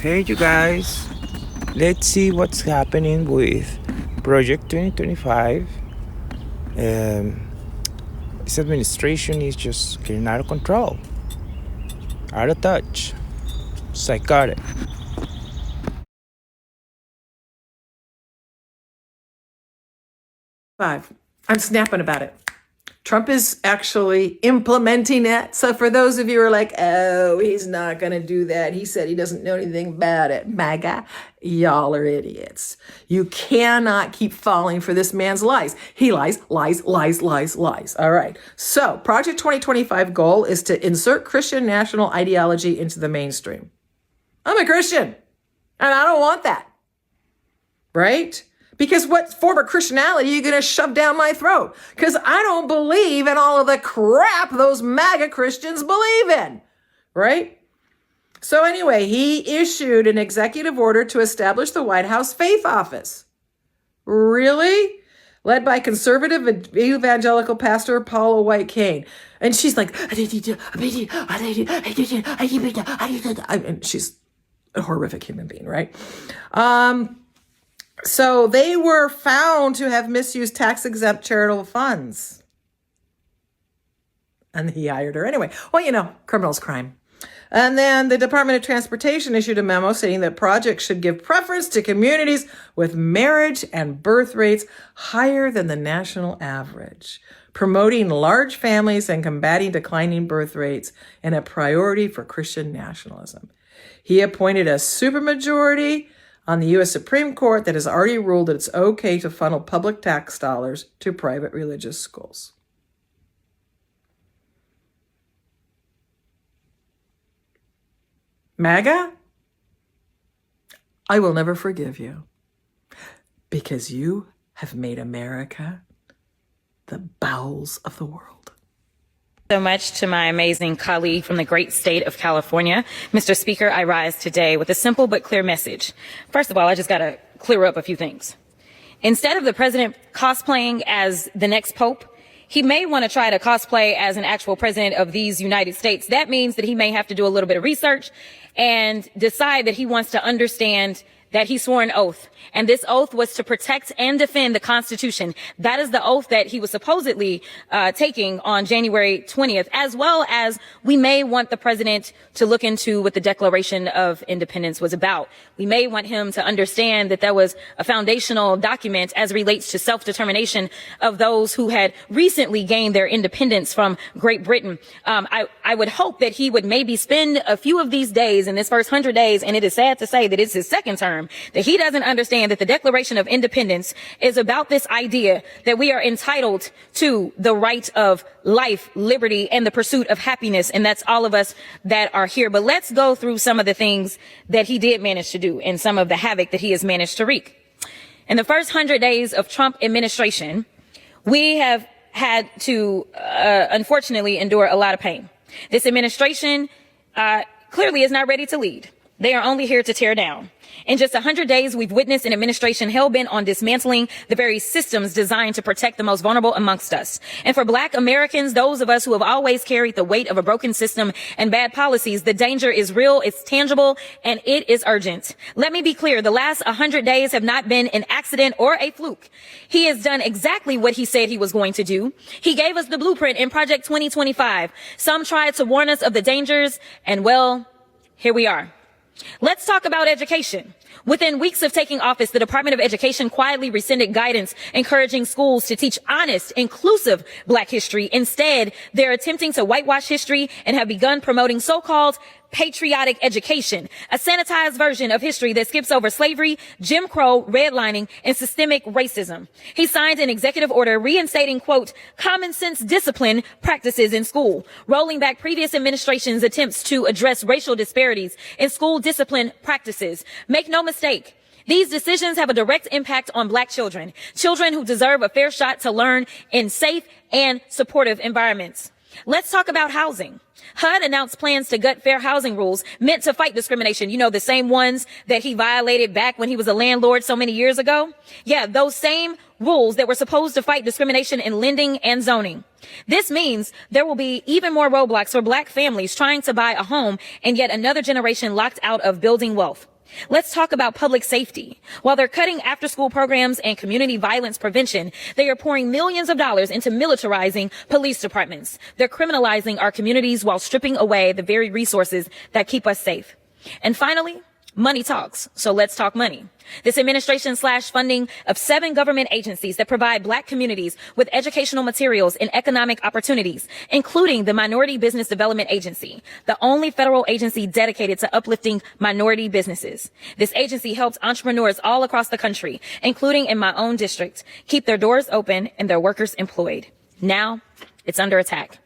Hey, you guys. Let's see what's happening with Project 2025. This administration is just getting out of control, out of touch, psychotic. I'm snapping about it. Trump is actually implementing it. So for those of you who are like, oh, he's not going to do that. He said he doesn't know anything about it. MAGA, y'all are idiots. You cannot keep falling for this man's lies. He lies, lies, lies, lies, lies. All right. So Project 2025 goal is to insert Christian national ideology into the mainstream. I'm a Christian and I don't want that. Right? Because what form of Christianity are you going to shove down my throat? Because I don't believe in all of the crap those MAGA Christians believe in, right? So anyway, he issued an executive order to establish the White House Faith Office. Really? Led by conservative evangelical pastor Paula White Cain. And she's like, and she's a horrific human being, right? So they were found to have misused tax-exempt charitable funds. And he hired her anyway. Well, criminal's crime. And then the Department of Transportation issued a memo saying that projects should give preference to communities with marriage and birth rates higher than the national average, promoting large families and combating declining birth rates, and a priority for Christian nationalism. He appointed a supermajority on the U.S. Supreme Court that has already ruled that it's okay to funnel public tax dollars to private religious schools. MAGA, I will never forgive you because you have made America the bowels of the world. So much to my amazing colleague from the great state of California. Mr. Speaker, I rise today with a simple but clear message. First of all, I just got to clear up a few things. Instead of the president cosplaying as the next pope, he may want to try to cosplay as an actual president of these United States. That means that he may have to do a little bit of research and decide that he wants to understand that he swore an oath. And this oath was to protect and defend the Constitution. That is the oath that he was supposedly taking on January 20th, as well as we may want the president to look into what the Declaration of Independence was about. We may want him to understand that there was a foundational document as relates to self-determination of those who had recently gained their independence from Great Britain. I would hope that he would maybe spend a few of these days in this first 100 days, and it is sad to say that it's his second term, that he doesn't understand that the Declaration of Independence is about this idea that we are entitled to the right of life, liberty, and the pursuit of happiness. And that's all of us that are here. But let's go through some of the things that he did manage to do and some of the havoc that he has managed to wreak. In the first 100 days of Trump administration, we have had to, unfortunately, endure a lot of pain. This administration clearly is not ready to lead. They are only here to tear down. In just 100 days, we've witnessed an administration hell-bent on dismantling the very systems designed to protect the most vulnerable amongst us. And for Black Americans, those of us who have always carried the weight of a broken system and bad policies, the danger is real, it's tangible, and it is urgent. Let me be clear, the last 100 days have not been an accident or a fluke. He has done exactly what he said he was going to do. He gave us the blueprint in Project 2025. Some tried to warn us of the dangers, and well, here we are. Let's talk about education. Within weeks of taking office, the Department of Education quietly rescinded guidance encouraging schools to teach honest, inclusive Black history. Instead, they're attempting to whitewash history and have begun promoting so-called patriotic education, a sanitized version of history that skips over slavery, Jim Crow, redlining, and systemic racism. He signed an executive order reinstating, quote, common sense discipline practices in school, rolling back previous administrations' attempts to address racial disparities in school discipline practices. Make no mistake, these decisions have a direct impact on Black children, children who deserve a fair shot to learn in safe and supportive environments. Let's talk about housing. HUD announced plans to gut fair housing rules meant to fight discrimination. You know, the same ones that he violated back when he was a landlord so many years ago. Yeah, those same rules that were supposed to fight discrimination in lending and zoning. This means there will be even more roadblocks for Black families trying to buy a home and yet another generation locked out of building wealth. Let's talk about public safety. While they're cutting after-school programs and community violence prevention, they are pouring millions of dollars into militarizing police departments. They're criminalizing our communities while stripping away the very resources that keep us safe. And finally, money talks. So let's talk money. This administration slashed funding of 7 government agencies that provide Black communities with educational materials and economic opportunities, including the Minority Business Development Agency, the only federal agency dedicated to uplifting minority businesses. This agency helps entrepreneurs all across the country, including in my own district, keep their doors open and their workers employed. Now, it's under attack.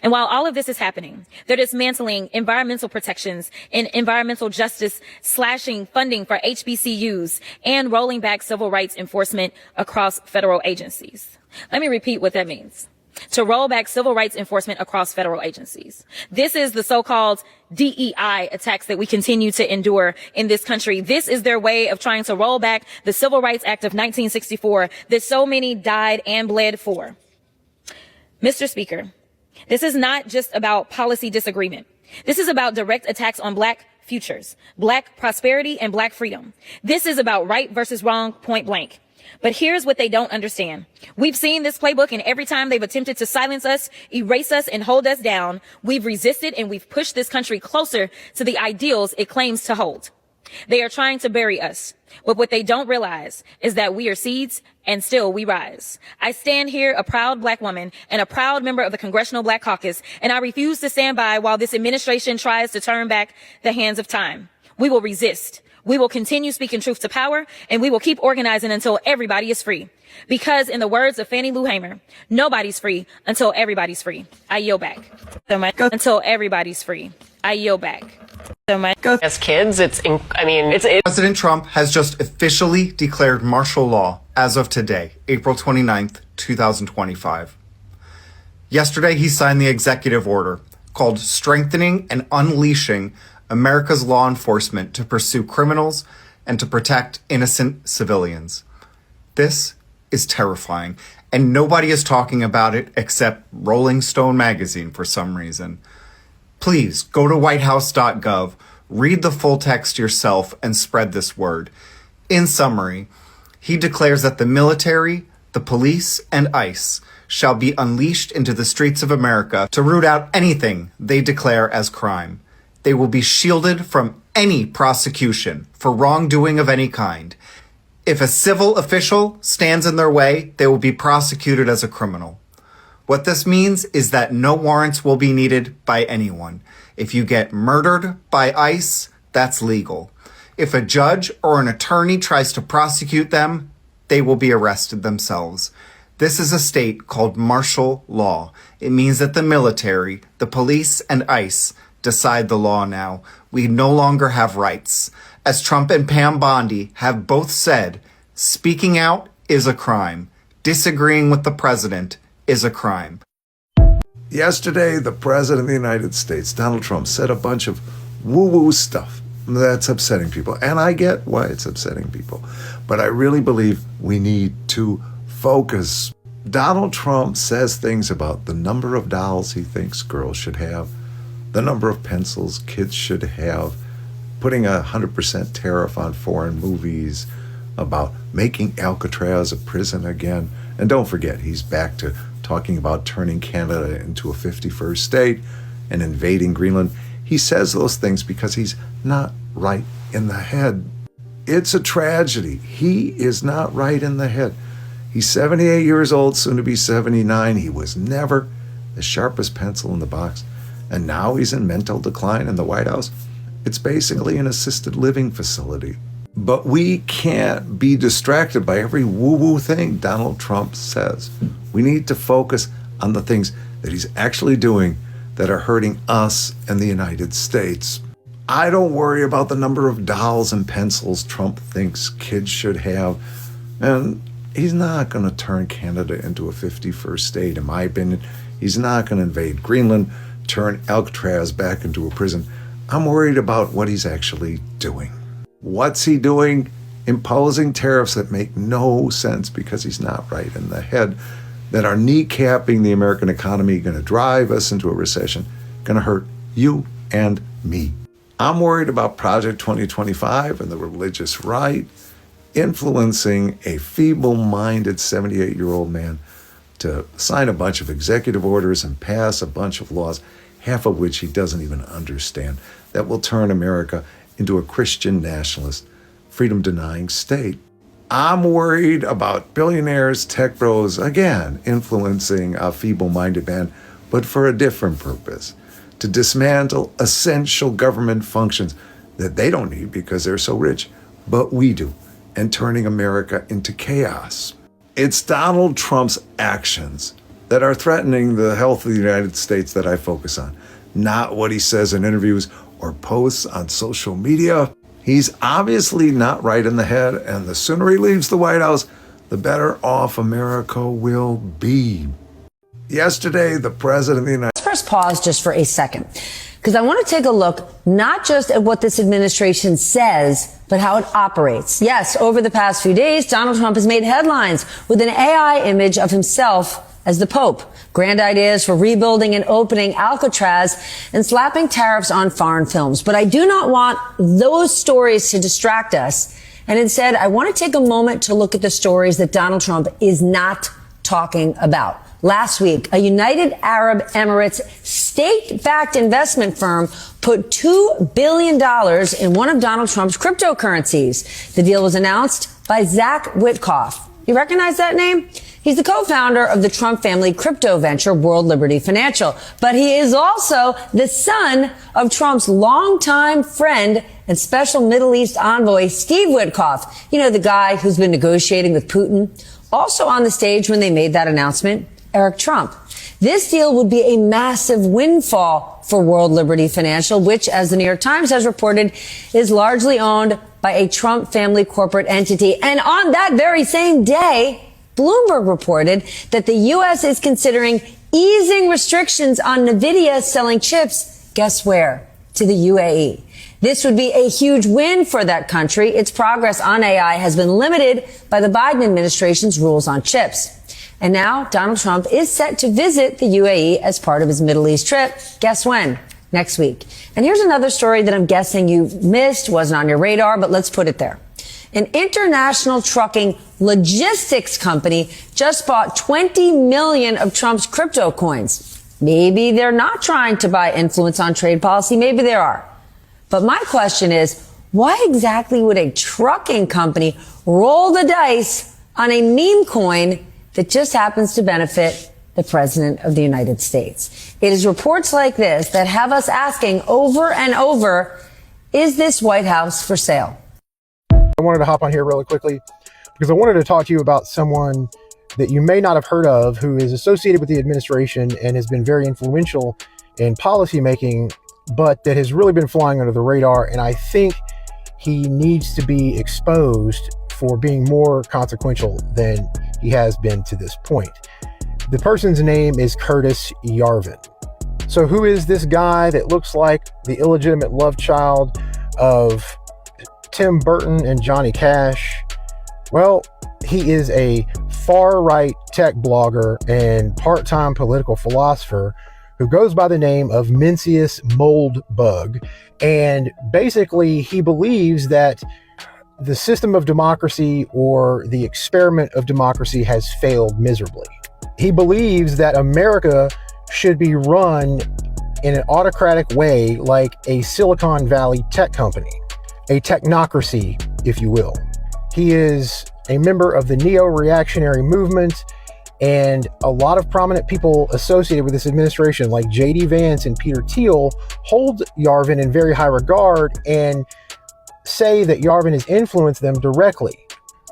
And while all of this is happening, they're dismantling environmental protections and environmental justice, slashing funding for HBCUs, and rolling back civil rights enforcement across federal agencies. Let me repeat what that means. To roll back civil rights enforcement across federal agencies. This is the so-called DEI attacks that we continue to endure in this country. This is their way of trying to roll back the Civil Rights Act of 1964 that so many died and bled for. Mr. Speaker, this is not just about policy disagreement. This is about direct attacks on Black futures, Black prosperity, and Black freedom. This is about right versus wrong, point blank. But here's what they don't understand. We've seen this playbook, and every time they've attempted to silence us, erase us, and hold us down, we've resisted and we've pushed this country closer to the ideals it claims to hold. They are trying to bury us. But what they don't realize is that we are seeds and still we rise. I stand here a proud Black woman and a proud member of the Congressional Black Caucus, and I refuse to stand by while this administration tries to turn back the hands of time. We will resist. We will continue speaking truth to power, and we will keep organizing until everybody is free. Because in the words of Fannie Lou Hamer, nobody's free until everybody's free. I yield back. So much until everybody's free. I yield back. So much. As kids, it's President Trump has just officially declared martial law as of today, April 29th, 2025. Yesterday, he signed the executive order called Strengthening and Unleashing America's Law Enforcement to Pursue Criminals and to Protect Innocent Civilians. This is terrifying, and nobody is talking about it except Rolling Stone magazine for some reason. Please go to whitehouse.gov, read the full text yourself, and spread this word. In summary, he declares that the military, the police, and ICE shall be unleashed into the streets of America to root out anything they declare as crime. They will be shielded from any prosecution for wrongdoing of any kind. If a civil official stands in their way, they will be prosecuted as a criminal. What this means is that no warrants will be needed by anyone. If you get murdered by ICE, that's legal. If a judge or an attorney tries to prosecute them, they will be arrested themselves. This is a state called martial law. It means that the military, the police, and ICE decide the law now. We no longer have rights. As Trump and Pam Bondi have both said, speaking out is a crime. Disagreeing with the president is a crime. Yesterday, the President of the United States, Donald Trump, said a bunch of woo-woo stuff that's upsetting people. And I get why it's upsetting people. But I really believe we need to focus. Donald Trump says things about the number of dolls he thinks girls should have, the number of pencils kids should have, putting a 100% tariff on foreign movies, about making Alcatraz a prison again. And don't forget, he's back to talking about turning Canada into a 51st state and invading Greenland. He says those things because he's not right in the head. It's a tragedy. He is not right in the head. He's 78 years old, soon to be 79. He was never the sharpest pencil in the box. And now he's in mental decline in the White House. It's basically an assisted living facility. But we can't be distracted by every woo-woo thing Donald Trump says. We need to focus on the things that he's actually doing that are hurting us and the United States. I don't worry about the number of dolls and pencils Trump thinks kids should have. And he's not going to turn Canada into a 51st state. In my opinion, He's not going to invade Greenland, turn Alcatraz back into a prison. I'm worried about what he's actually doing. What's he doing? Imposing tariffs that make no sense because he's not right in the head, that are kneecapping the American economy, going to drive us into a recession, going to hurt you and me. I'm worried about Project 2025 and the religious right influencing a feeble-minded 78-year-old man to sign a bunch of executive orders and pass a bunch of laws, half of which he doesn't even understand, that will turn America into a Christian nationalist, freedom-denying state. I'm worried about billionaires, tech bros, again, influencing a feeble-minded man, but for a different purpose, to dismantle essential government functions that they don't need because they're so rich, but we do, and turning America into chaos. It's Donald Trump's actions that are threatening the health of the United States that I focus on, not what he says in interviews or posts on social media. He's obviously not right in the head, and the sooner he leaves the White House, the better off America will be. Yesterday, the President of the United States... Let's press pause just for a second, because I want to take a look not just at what this administration says, but how it operates. Yes, over the past few days, Donald Trump has made headlines with an AI image of himself as the Pope. Grand ideas for rebuilding and opening Alcatraz and slapping tariffs on foreign films. But I do not want those stories to distract us. And instead, I want to take a moment to look at the stories that Donald Trump is not talking about. Last week, a United Arab Emirates state-backed investment firm put $2 billion in one of Donald Trump's cryptocurrencies. The deal was announced by Zach Witkoff. You recognize that name? He's the co-founder of the Trump family crypto venture, World Liberty Financial. But he is also the son of Trump's longtime friend and special Middle East envoy, Steve Witkoff. You know, the guy who's been negotiating with Putin. Also on the stage when they made that announcement, Eric Trump. This deal would be a massive windfall for World Liberty Financial, which, as the New York Times has reported, is largely owned by a Trump family corporate entity. And on that very same day, Bloomberg reported that the U.S. is considering easing restrictions on NVIDIA selling chips, guess where? To the UAE. This would be a huge win for that country. Its progress on AI has been limited by the Biden administration's rules on chips. And now Donald Trump is set to visit the UAE as part of his Middle East trip. Guess when? Next week. And here's another story that I'm guessing you missed, wasn't on your radar, but let's put it there. An international trucking logistics company just bought 20 million of Trump's crypto coins. Maybe they're not trying to buy influence on trade policy. Maybe they are. But my question is, why exactly would a trucking company roll the dice on a meme coin that just happens to benefit the President of the United States? It is reports like this that have us asking over and over, is this White House for sale? I wanted to hop on here really quickly because I wanted to talk to you about someone that you may not have heard of who is associated with the administration and has been very influential in policymaking, but that has really been flying under the radar. And I think he needs to be exposed for being more consequential than he has been to this point. The person's name is Curtis Yarvin. So who is this guy that looks like the illegitimate love child of Tim Burton and Johnny Cash? Well, he is a far-right tech blogger and part-time political philosopher who goes by the name of Mencius Moldbug. And basically, he believes that the system of democracy or the experiment of democracy has failed miserably. He believes that America should be run in an autocratic way like a Silicon Valley tech company, a technocracy, if you will. He is a member of the neo-reactionary movement, and a lot of prominent people associated with this administration, like J.D. Vance and Peter Thiel, hold Yarvin in very high regard and say that Yarvin has influenced them directly.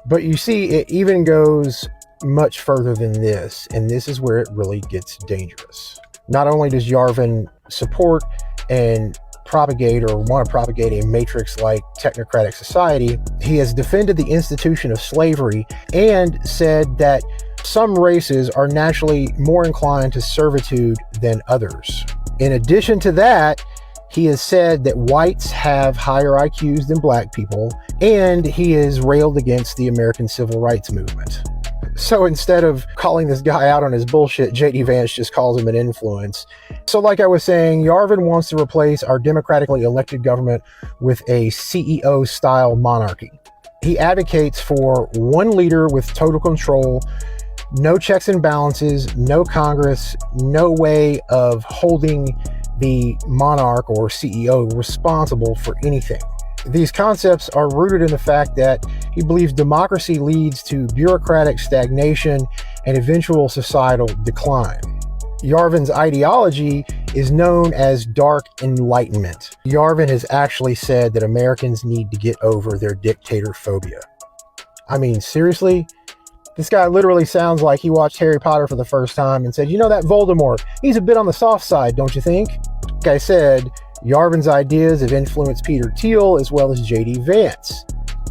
But you see, it even goes much further than this, and this is where it really gets dangerous. Not only does Yarvin support and propagate or want to propagate a matrix-like technocratic society, he has defended the institution of slavery and said that Some races are naturally more inclined to servitude than others. In addition to that, he has said that whites have higher IQs than black people, and he has railed against the American Civil Rights Movement. So instead of calling this guy out on his bullshit, JD Vance just calls him an influence. So like I was saying, Yarvin wants to replace our democratically elected government with a CEO-style monarchy. He advocates for one leader with total control, no checks and balances, no Congress, no way of holding the monarch or CEO responsible for anything. These concepts are rooted in the fact that he believes democracy leads to bureaucratic stagnation and eventual societal decline. Yarvin's ideology is known as dark enlightenment. Yarvin has actually said that Americans need to get over their dictator phobia. I mean, seriously? This guy literally sounds like he watched Harry Potter for the first time and said, you know that Voldemort, he's a bit on the soft side, don't you think? Like I said, Yarvin's ideas have influenced Peter Thiel as well as JD Vance.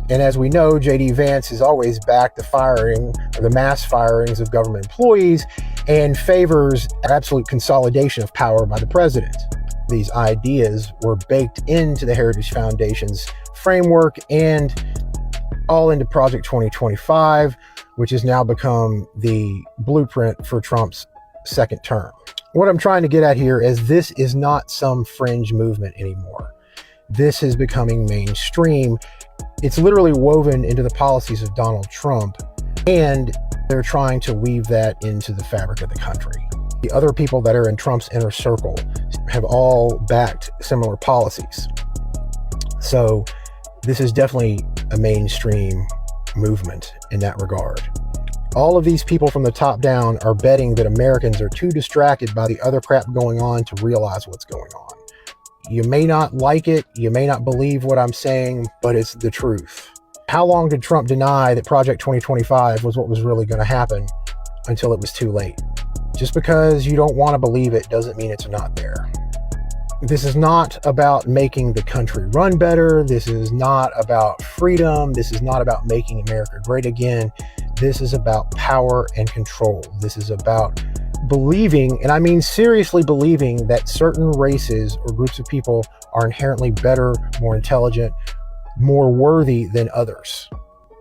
And as we know, JD Vance has always backed the firing or the mass firings of government employees and favors absolute consolidation of power by the president. These ideas were baked into the Heritage Foundation's framework and all into Project 2025, which has now become the blueprint for Trump's second term. What I'm trying to get at here is this is not some fringe movement anymore. This is becoming mainstream. It's literally woven into the policies of Donald Trump, and they're trying to weave that into the fabric of the country. The other people that are in Trump's inner circle have all backed similar policies. So this is definitely a mainstream movement in that regard. All of these people from the top down are betting that Americans are too distracted by the other crap going on to realize what's going on. You may not like it, you may not believe what I'm saying, but it's the truth. How long did Trump deny that Project 2025 was what was really going to happen until it was too late? Just because you don't want to believe it doesn't mean it's not there. This is not about making the country run better. This is not about freedom. This is not about making America great again. This is about power and control. This is about believing, and I mean seriously believing, that certain races or groups of people are inherently better, more intelligent, more worthy than others.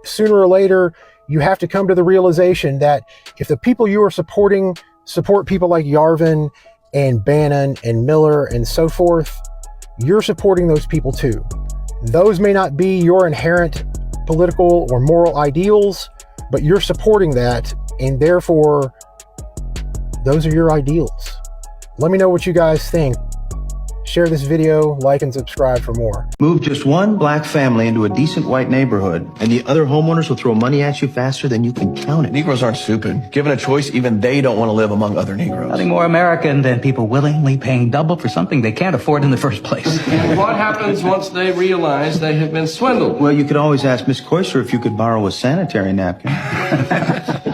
Sooner or later, you have to come to the realization that if the people you are supporting support people like Yarvin and Bannon and Miller and so forth, you're supporting those people too. Those may not be your inherent political or moral ideals, but you're supporting that, and therefore those are your ideals. Let me know what you guys think. Share this video, like and subscribe for more. Move just one black family into a decent white neighborhood, and the other homeowners will throw money at you faster than you can count it. Negroes aren't stupid. Given a choice, even they don't want to live among other Negroes. Nothing more American than people willingly paying double for something they can't afford in the first place. What happens once they realize they have been swindled? Well, you could always ask Miss Koister if you could borrow a sanitary napkin.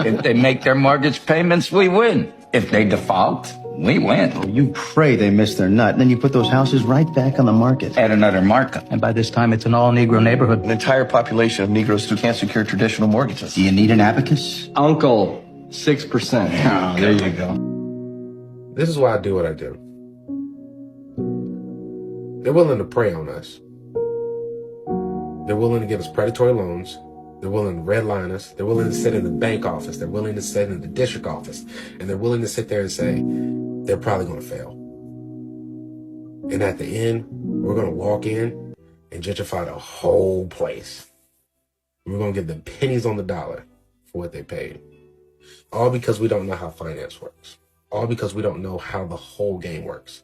If they make their mortgage payments, we win. If they default, we win. Oh, you pray they miss their nut, and then you put those houses right back on the market. At another markup. And by this time, it's an all-Negro neighborhood. An entire population of Negroes who can't secure traditional mortgages. Do you need an abacus? Uncle, 6%. Oh, there you go. This is why I do what I do. They're willing to prey on us. They're willing to give us predatory loans. They're willing to redline us. They're willing to sit in the bank office. They're willing to sit in the district office. And they're willing to sit there and say, they're probably going to fail. And at the end, we're going to walk in and gentrify the whole place. We're going to give them pennies on the dollar for what they paid. All because we don't know how finance works. All because we don't know how the whole game works.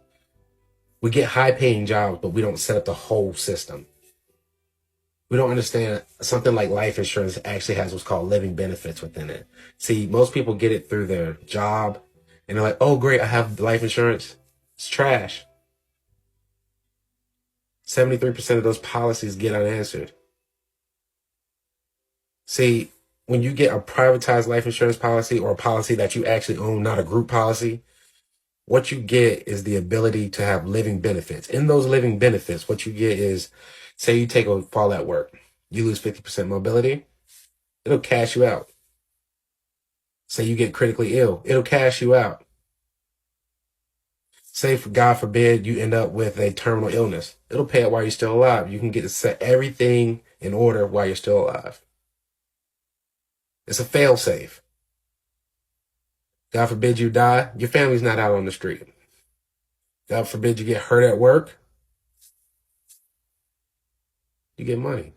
We get high-paying jobs, but we don't set up the whole system. We don't understand something like life insurance actually has what's called living benefits within it. See, most people get it through their job, and they're like, oh, great, I have life insurance. It's trash. 73% of those policies get unanswered. See, when you get a privatized life insurance policy or a policy that you actually own, not a group policy, what you get is the ability to have living benefits. In those living benefits, what you get is, say you take a fall at work, you lose 50% mobility, it'll cash you out. Say you get critically ill, it'll cash you out. Say, for God forbid, you end up with a terminal illness. It'll pay it while you're still alive. You can get to set everything in order while you're still alive. It's a fail-safe. God forbid you die, your family's not out on the street. God forbid you get hurt at work, you get money.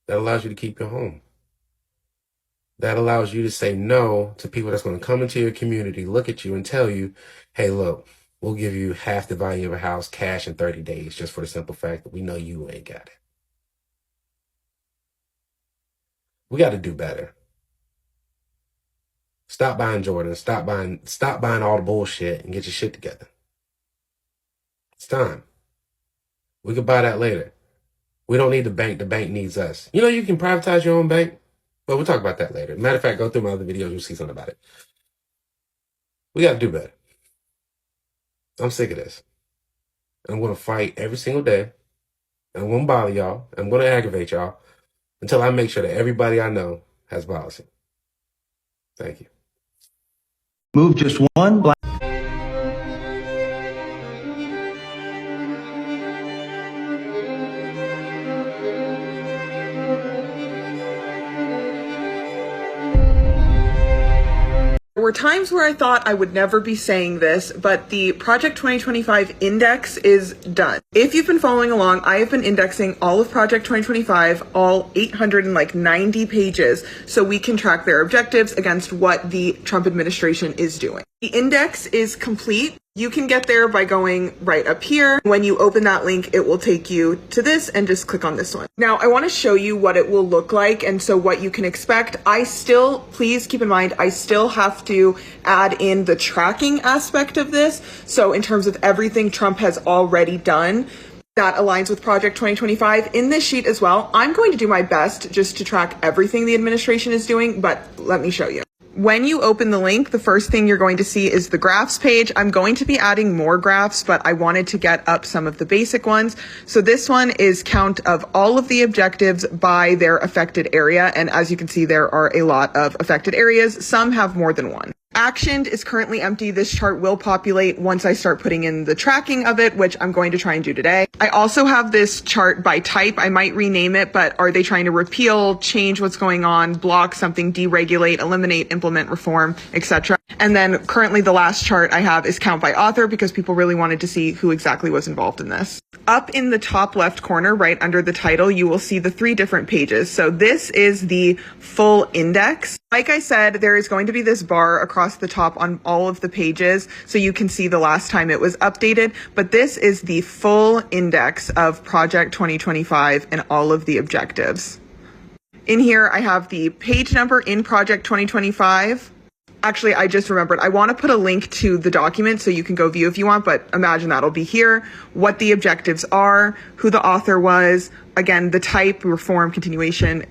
That allows you to keep your home. That allows you to say no to people that's going to come into your community, look at you and tell you, hey, look, we'll give you half the value of a house cash in 30 days just for the simple fact that we know you ain't got it. We got to do better. Stop buying Jordan. Stop buying all the bullshit and get your shit together. It's time. We can buy that later. We don't need the bank. The bank needs us. You know, you can privatize your own bank. But we'll talk about that later. Matter of fact, go through my other videos. You'll see something about it. We got to do better. I'm sick of this. And I'm going to fight every single day. And I'm going to bother y'all. And I'm going to aggravate y'all until I make sure that everybody I know has policy. Thank you. Move just one black. There were times where I thought I would never be saying this, but the Project 2025 index is done. If you've been following along, I have been indexing all of Project 2025, all 890 pages, so we can track their objectives against what the Trump administration is doing. The index is complete. You can get there by going right up here. When you open that link, it will take you to this and just click on this one. Now, I want to show you what it will look like and so what you can expect. Please keep in mind, I still have to add in the tracking aspect of this. So in terms of everything Trump has already done, that aligns with Project 2025 in this sheet as well. I'm going to do my best just to track everything the administration is doing, but let me show you. When you open the link, the first thing you're going to see is the graphs page. I'm going to be adding more graphs, but I wanted to get up some of the basic ones. So this one is count of all of the objectives by their affected area. And as you can see, there are a lot of affected areas. Some have more than one. Actioned is currently empty. This chart will populate once I start putting in the tracking of it, which I'm going to try and do today. I also have this chart by type. I might rename it, but are they trying to repeal, change what's going on, block something, deregulate, eliminate, implement, reform, etc. And then currently the last chart I have is count by author because people really wanted to see who exactly was involved in this. Up in the top left corner, right under the title, you will see the 3 different pages. So this is the full index. Like I said, there is going to be this bar across the top on all of the pages, so you can see the last time it was updated. But this is the full index of Project 2025 and all of the objectives. In here, I have the page number in Project 2025. Actually, I just remembered, I want to put a link to the document so you can go view if you want, but imagine that'll be here, what the objectives are, who the author was, again, the type, reform, continuation.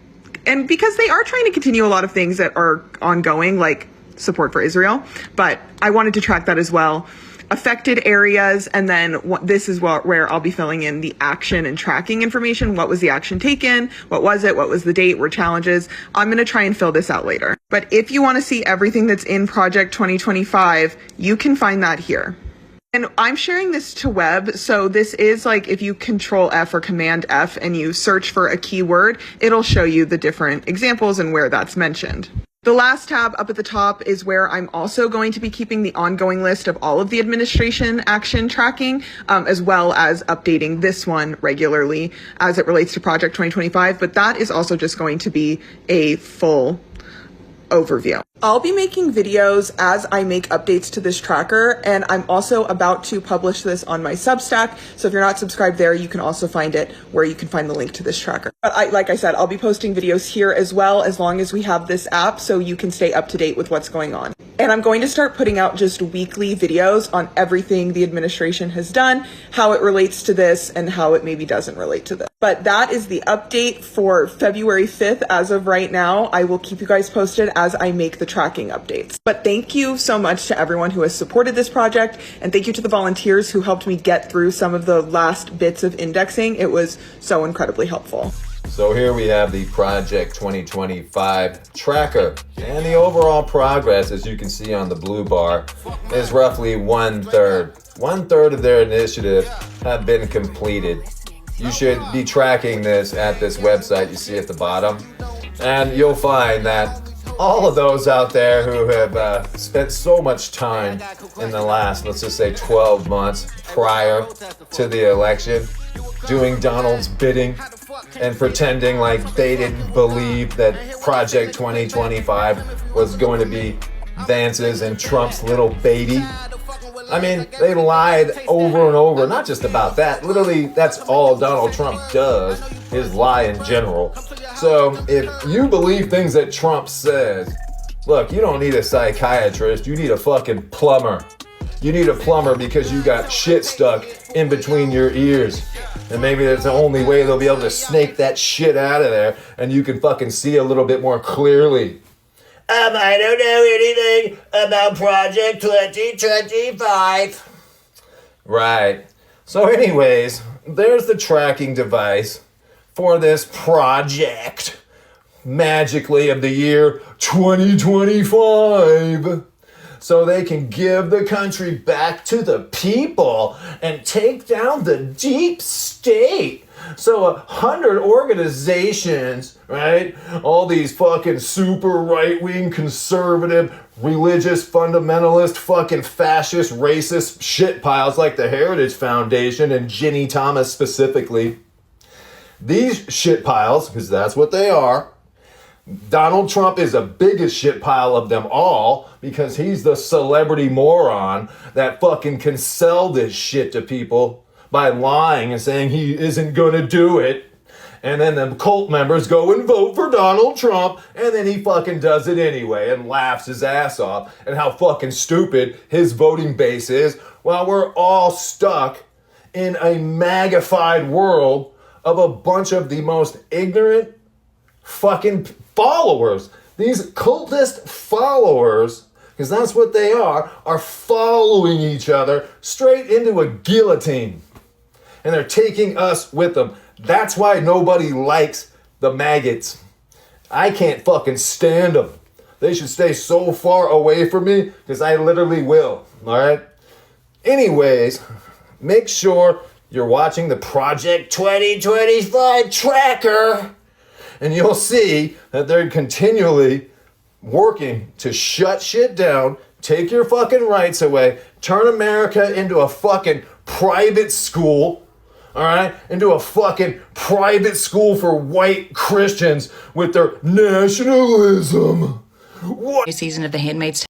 And because they are trying to continue a lot of things that are ongoing, like support for Israel, but I wanted to track that as well. Affected areas, and then this is where I'll be filling in the action and tracking information. What was the action taken? What was it? What was the date? Were challenges? I'm going to try and fill this out later. But if you want to see everything that's in Project 2025, you can find that here. And I'm sharing this to web, so this is like if you Control F or Command F and you search for a keyword, it'll show you the different examples and where that's mentioned. The last tab up at the top is where I'm also going to be keeping the ongoing list of all of the administration action tracking, as well as updating this one regularly as it relates to Project 2025. But that is also just going to be a full overview. I'll be making videos as I make updates to this tracker, and I'm also about to publish this on my Substack. So if you're not subscribed there, you can also find it where you can find the link to this tracker. But like I said, I'll be posting videos here as well, as long as we have this app, so you can stay up to date with what's going on. And I'm going to start putting out just weekly videos on everything the administration has done, how it relates to this, and how it maybe doesn't relate to this. But that is the update for February 5th as of right now. I will keep you guys posted as I make the tracking updates. But thank you so much to everyone who has supported this project, and thank you to the volunteers who helped me get through some of the last bits of indexing. It was so incredibly helpful. So here we have the Project 2025 tracker, and the overall progress, as you can see on the blue bar, is roughly 1/3. 1/3 of their initiatives have been completed. You should be tracking this at this website you see at the bottom, and you'll find that all of those out there who have spent so much time in the last, let's just say 12 months prior to the election, doing Donald's bidding and pretending like they didn't believe that Project 2025 was going to be Vance's and Trump's little baby. I mean, they lied over and over, not just about that. Literally, that's all Donald Trump does, is lie in general. So if you believe things that Trump says, look, you don't need a psychiatrist, you need a fucking plumber. You need a plumber because you got shit stuck in between your ears. And maybe that's the only way they'll be able to snake that shit out of there and you can fucking see a little bit more clearly. I don't know anything about Project 2025. Right. So anyways, there's the tracking device for this project, magically of the year 2025. So they can give the country back to the people and take down the deep state. So 100 organizations, right? All these fucking super right-wing, conservative, religious, fundamentalist, fucking fascist, racist shit piles like the Heritage Foundation and Ginny Thomas specifically. These shit piles, because that's what they are, Donald Trump is the biggest shit pile of them all because he's the celebrity moron that fucking can sell this shit to people by lying and saying he isn't gonna do it. And then the cult members go and vote for Donald Trump, and then he fucking does it anyway and laughs his ass off and how fucking stupid his voting base is while we're all stuck in a magnified world of a bunch of the most ignorant fucking followers. These cultist followers, because that's what they are following each other straight into a guillotine. And they're taking us with them. That's why nobody likes the maggots. I can't fucking stand them. They should stay so far away from me because I literally will. All right? Anyways, make sure you're watching the Project 2025 tracker. And you'll see that they're continually working to shut shit down, take your fucking rights away, turn America into a fucking private school, all right? Into a fucking private school for white Christians with their nationalism. What? Season of The Handmaid's Tale.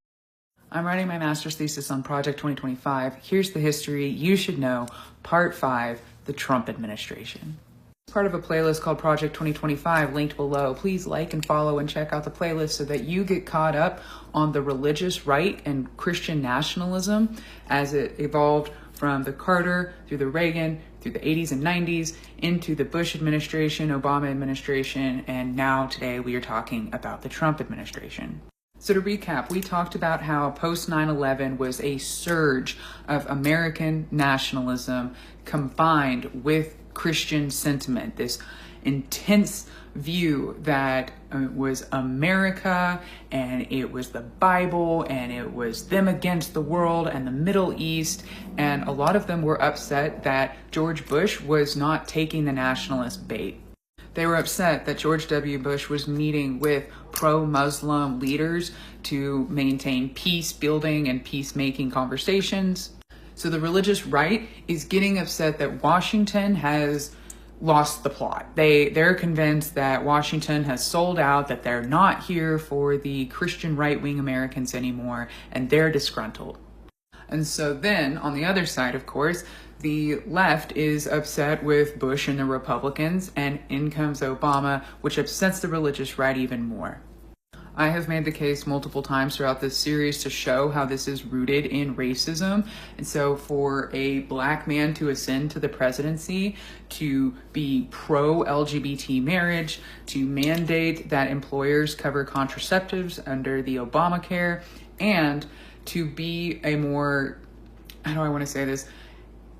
I'm writing my master's thesis on Project 2025. Here's the history you should know. Part 5, the Trump administration. Part of a playlist called Project 2025 linked below. Please like and follow and check out the playlist so that you get caught up on the religious right and Christian nationalism as it evolved from the Carter through the Reagan through the 80s and 90s into the Bush administration, Obama administration, and now today we are talking about the Trump administration. So to recap, we talked about how post 9/11 was a surge of American nationalism combined with Christian sentiment, this intense view that was America and it was the Bible and it was them against the world and the Middle East. And a lot of them were upset that George Bush was not taking the nationalist bait. They were upset that George W. Bush was meeting with pro-Muslim leaders to maintain peace building and peacemaking conversations. So the religious right is getting upset that Washington has lost the plot. They're convinced that Washington has sold out, that they're not here for the Christian right-wing Americans anymore, and they're disgruntled. And so then, on the other side, of course, the left is upset with Bush and the Republicans, and in comes Obama, which upsets the religious right even more. I have made the case multiple times throughout this series to show how this is rooted in racism. And so for a black man to ascend to the presidency, to be pro-LGBT marriage, to mandate that employers cover contraceptives under the Obamacare, and to be a more, how do I want to say this,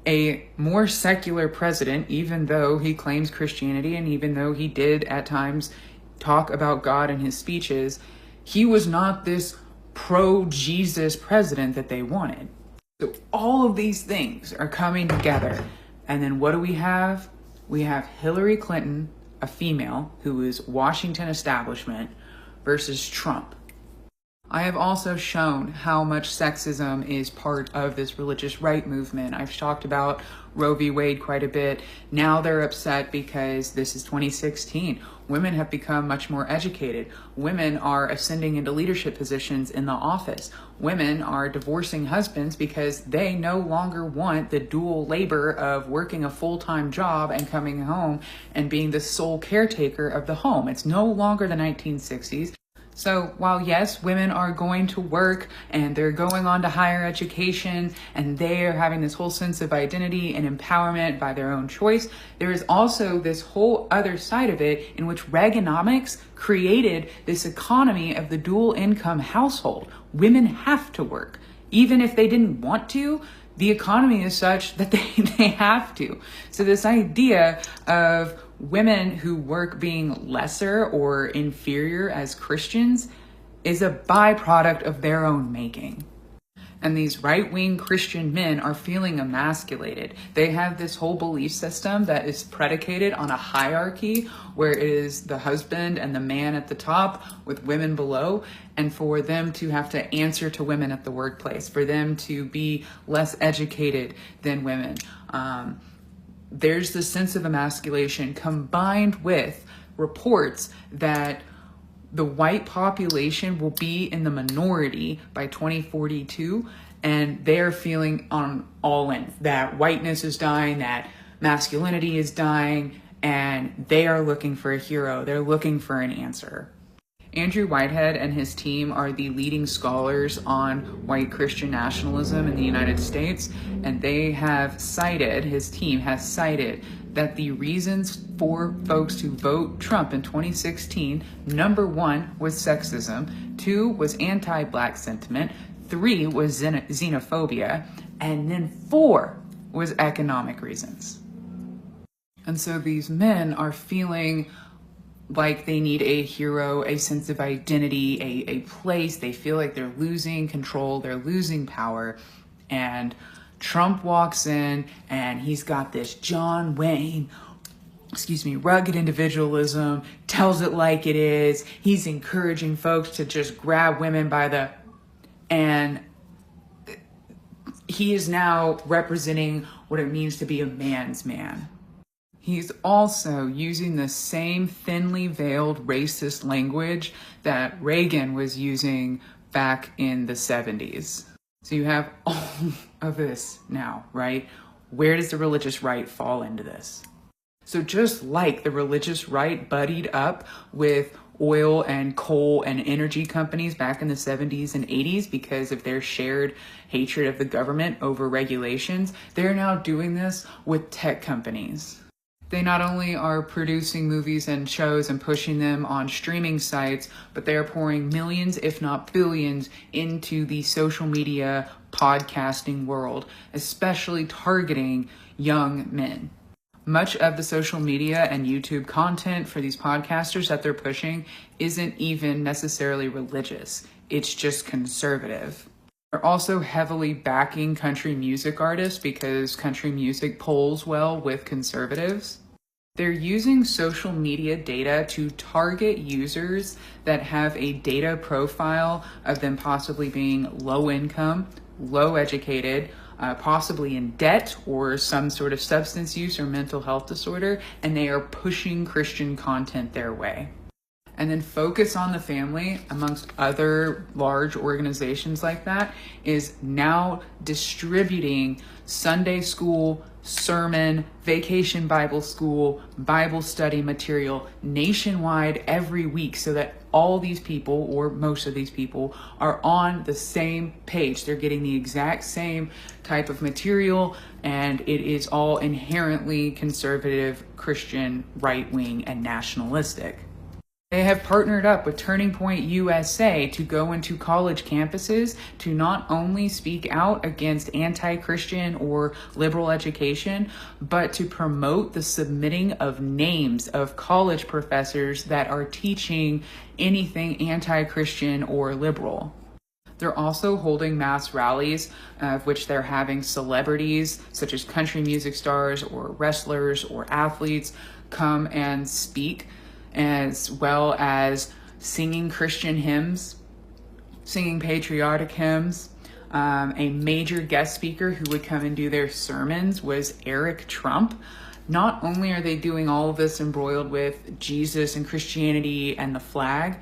a more secular president, even though he claims Christianity and even though he did at times talk about God in his speeches, he was not this pro-Jesus president that they wanted. So all of these things are coming together. And then what do we have? We have Hillary Clinton, a female who is Washington establishment, versus Trump. I have also shown how much sexism is part of this religious right movement. I've talked about Roe v. Wade quite a bit. Now they're upset because this is 2016. Women have become much more educated. Women are ascending into leadership positions in the office. Women are divorcing husbands because they no longer want the dual labor of working a full-time job and coming home and being the sole caretaker of the home. It's no longer the 1960s. So while yes, women are going to work and they're going on to higher education and they are having this whole sense of identity and empowerment by their own choice, there is also this whole other side of it in which Reaganomics created this economy of the dual income household. Women have to work. Even if they didn't want to, the economy is such that they have to. So this idea of women who work being lesser or inferior as Christians is a byproduct of their own making. And these right-wing Christian men are feeling emasculated. They have this whole belief system that is predicated on a hierarchy where it is the husband and the man at the top with women below, and for them to have to answer to women at the workplace, for them to be less educated than women. There's this sense of emasculation combined with reports that the white population will be in the minority by 2042, and they're feeling on all in that whiteness is dying, that masculinity is dying, and they are looking for a hero. They're looking for an answer. Andrew Whitehead and his team are the leading scholars on white Christian nationalism in the United States, and they have cited, his team has cited, that the reasons for folks to vote Trump in 2016, number 1 was sexism, 2 was anti-black sentiment, 3 was xenophobia, and then 4 was economic reasons. And so these men are feeling like they need a hero, a sense of identity, a place. They feel like they're losing control, they're losing power. And Trump walks in and he's got this John Wayne, rugged individualism, tells it like it is. He's encouraging folks to just grab women by the... And he is now representing what it means to be a man's man. He's also using the same thinly veiled racist language that Reagan was using back in the 70s. So you have all of this now, right? Where does the religious right fall into this? So just like the religious right buddied up with oil and coal and energy companies back in the 70s and 80s because of their shared hatred of the government over regulations, they're now doing this with tech companies. They not only are producing movies and shows and pushing them on streaming sites, but they are pouring millions, if not billions, into the social media podcasting world, especially targeting young men. Much of the social media and YouTube content for these podcasters that they're pushing isn't even necessarily religious. It's just conservative. They're also heavily backing country music artists because country music polls well with conservatives. They're using social media data to target users that have a data profile of them possibly being low income, low educated, possibly in debt or some sort of substance use or mental health disorder, and they are pushing Christian content their way. And then Focus on the Family, amongst other large organizations like that, is now distributing Sunday school, sermon, vacation Bible school, Bible study material nationwide every week so that all these people, or most of these people, are on the same page. They're getting the exact same type of material, and it is all inherently conservative, Christian, right-wing, and nationalistic. They have partnered up with Turning Point USA to go into college campuses to not only speak out against anti-Christian or liberal education, but to promote the submitting of names of college professors that are teaching anything anti-Christian or liberal. They're also holding mass rallies, of which they're having celebrities such as country music stars or wrestlers or athletes come and speak, as well as singing Christian hymns, singing patriotic hymns. A major guest speaker who would come and do their sermons was Eric Trump. Not only are they doing all of this embroiled with Jesus and Christianity and the flag,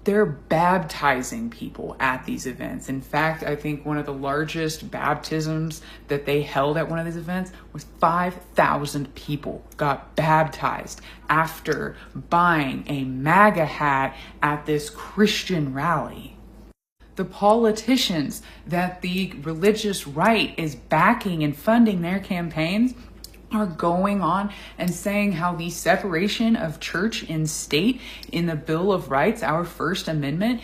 they're baptizing people at these events. In fact, I think one of the largest baptisms that they held at one of these events was 5,000 people got baptized after buying a MAGA hat at this Christian rally. The politicians that the religious right is backing and funding their campaigns are going on and saying how the separation of church and state in the Bill of Rights, our First Amendment,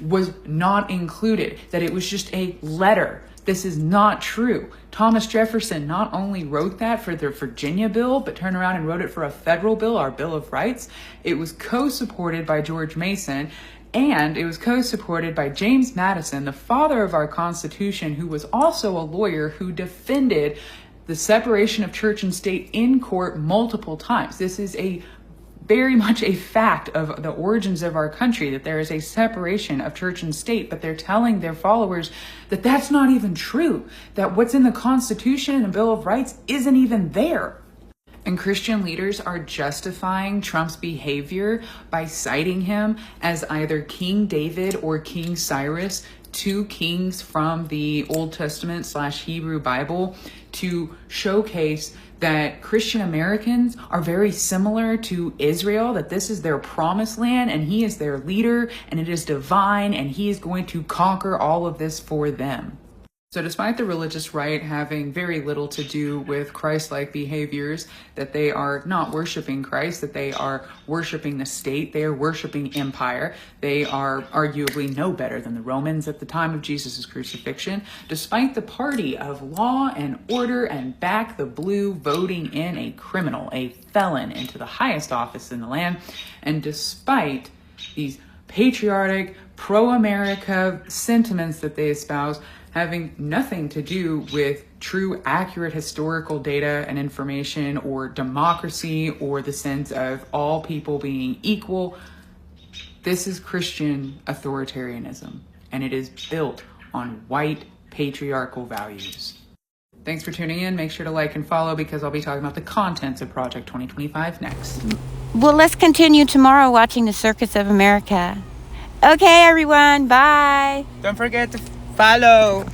was not included, that it was just a letter. This is not true. Thomas Jefferson not only wrote that for the Virginia bill, but turned around and wrote it for a federal bill, our Bill of Rights. It was co-supported by George Mason, and it was co-supported by James Madison, the father of our Constitution, who was also a lawyer who defended the separation of church and state in court multiple times. This is very much a fact of the origins of our country, that there is a separation of church and state, but they're telling their followers that that's not even true, that what's in the Constitution and the Bill of Rights isn't even there. And Christian leaders are justifying Trump's behavior by citing him as either King David or King Cyrus, two kings from the Old Testament / Hebrew Bible, to showcase that Christian Americans are very similar to Israel, that this is their promised land and he is their leader and it is divine and he is going to conquer all of this for them. So despite the religious right having very little to do with Christ-like behaviors, that they are not worshiping Christ, that they are worshiping the state, they are worshiping empire, they are arguably no better than the Romans at the time of Jesus' crucifixion, despite the party of law and order and back the blue voting in a criminal, a felon, into the highest office in the land, and despite these patriotic, pro-America sentiments that they espouse, having nothing to do with true, accurate historical data and information or democracy or the sense of all people being equal. This is Christian authoritarianism, and it is built on white patriarchal values. Thanks for tuning in. Make sure to like and follow, because I'll be talking about the contents of Project 2025 next. Well, let's continue tomorrow watching the Circus of America. Okay, everyone. Bye. Don't forget to follow.